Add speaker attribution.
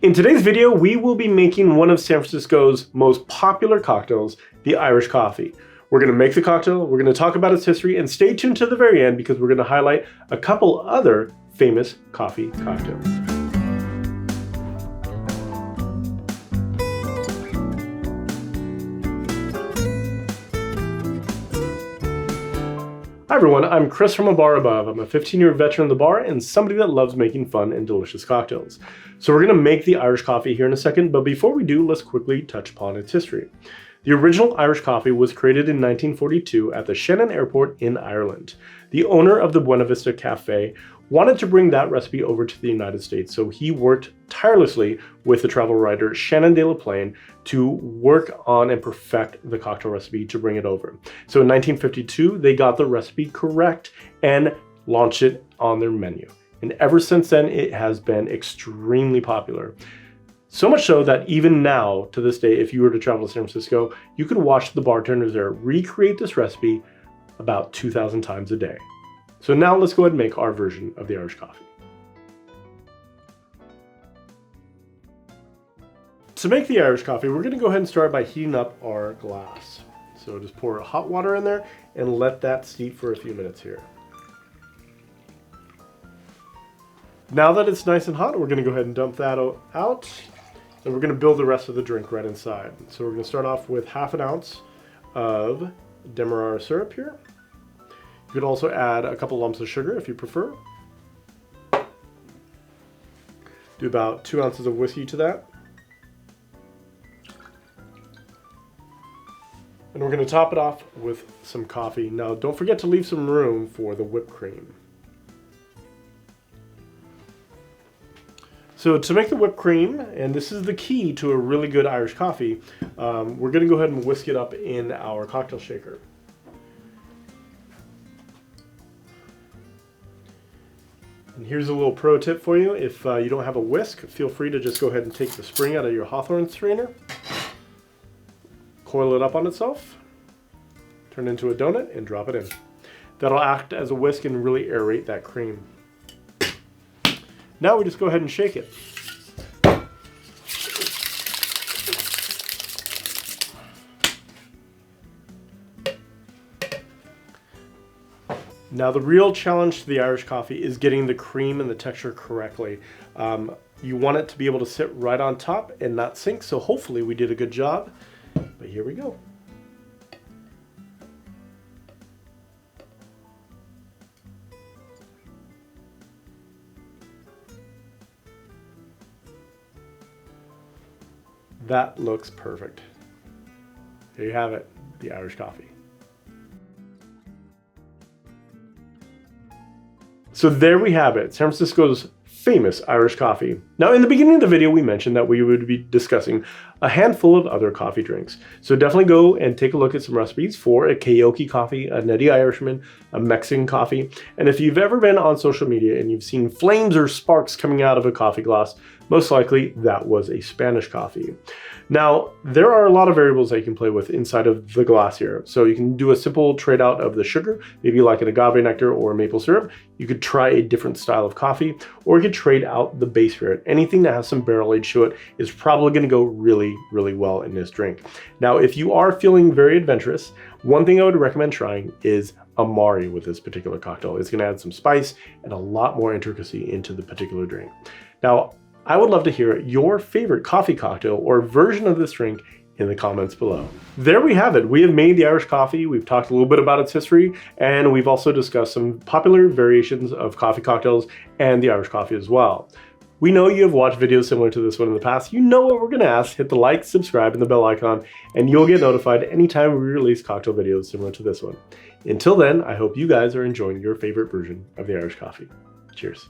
Speaker 1: In today's video, we will be making one of San Francisco's most popular cocktails, the Irish coffee. We're going to make the cocktail, we're going to talk about its history, and stay tuned to the very end because we're going to highlight a couple other famous coffee cocktails. Hi everyone, I'm Chris from A Bar Above. I'm a 15-year veteran of the bar and somebody that loves making fun and delicious cocktails. So we're going to make the Irish coffee here in a second, but before we do, let's quickly touch upon its history. The original Irish coffee was created in 1942 at the Shannon Airport in Ireland. The owner of the Buena Vista Cafe wanted to bring that recipe over to the United States, so he worked tirelessly with the travel writer Shannon de la Plaine to work on and perfect the cocktail recipe to bring it over. So in 1952, they got the recipe correct and launched it on their menu. And ever since then, it has been extremely popular. So much so that even now, to this day, if you were to travel to San Francisco, you could watch the bartenders there recreate this recipe about 2,000 times a day. So now let's go ahead and make our version of the Irish coffee. To make the Irish coffee, we're going to go ahead and start by heating up our glass. So just pour hot water in there and let that steep for a few minutes here. Now that it's nice and hot, we're going to go ahead and dump that out. And we're going to build the rest of the drink right inside. So we're going to start off with ½ ounce of Demerara syrup here. You could also add a couple lumps of sugar if you prefer. Do about 2 ounces of whiskey to that. And we're going to top it off with some coffee. Now don't forget to leave some room for the whipped cream. So to make the whipped cream, and this is the key to a really good Irish coffee, we're going to go ahead and whisk it up in our cocktail shaker. And here's a little pro tip for you. If you don't have a whisk, feel free to just go ahead and take the spring out of your Hawthorne strainer, coil it up on itself, turn it into a donut, and drop it in. That'll act as a whisk and really aerate that cream. Now we just go ahead and shake it. Now the real challenge to the Irish coffee is getting the cream and the texture correctly. You want it to be able to sit right on top and not sink, so hopefully we did a good job, but here we go. That looks perfect. There you have it, the Irish coffee. So there we have it, San Francisco's famous Irish coffee. Now in the beginning of the video we mentioned that we would be discussing a handful of other coffee drinks. So definitely go and take a look at some recipes for a karaoke coffee, a nutty Irishman, a Mexican coffee. And if you've ever been on social media and you've seen flames or sparks coming out of a coffee glass, most likely that was a Spanish coffee. Now, there are a lot of variables that you can play with inside of the glass here. So you can do a simple trade out of the sugar, maybe like an agave nectar or maple syrup. You could try a different style of coffee, or you could trade out the base spirit. Anything that has some barrel age to it is probably going to go really, really well in this drink. Now, if you are feeling very adventurous, one thing I would recommend trying is Amari with this particular cocktail. It's going to add some spice and a lot more intricacy into the particular drink. Now, I would love to hear your favorite coffee cocktail or version of this drink in the comments below. There we have it. We have made the Irish coffee. We've talked a little bit about its history, and we've also discussed some popular variations of coffee cocktails and the Irish coffee as well. We know you have watched videos similar to this one in the past. You know what we're going to ask. Hit the like, subscribe, and the bell icon, and you'll get notified anytime we release cocktail videos similar to this one. Until then, I hope you guys are enjoying your favorite version of the Irish coffee. Cheers.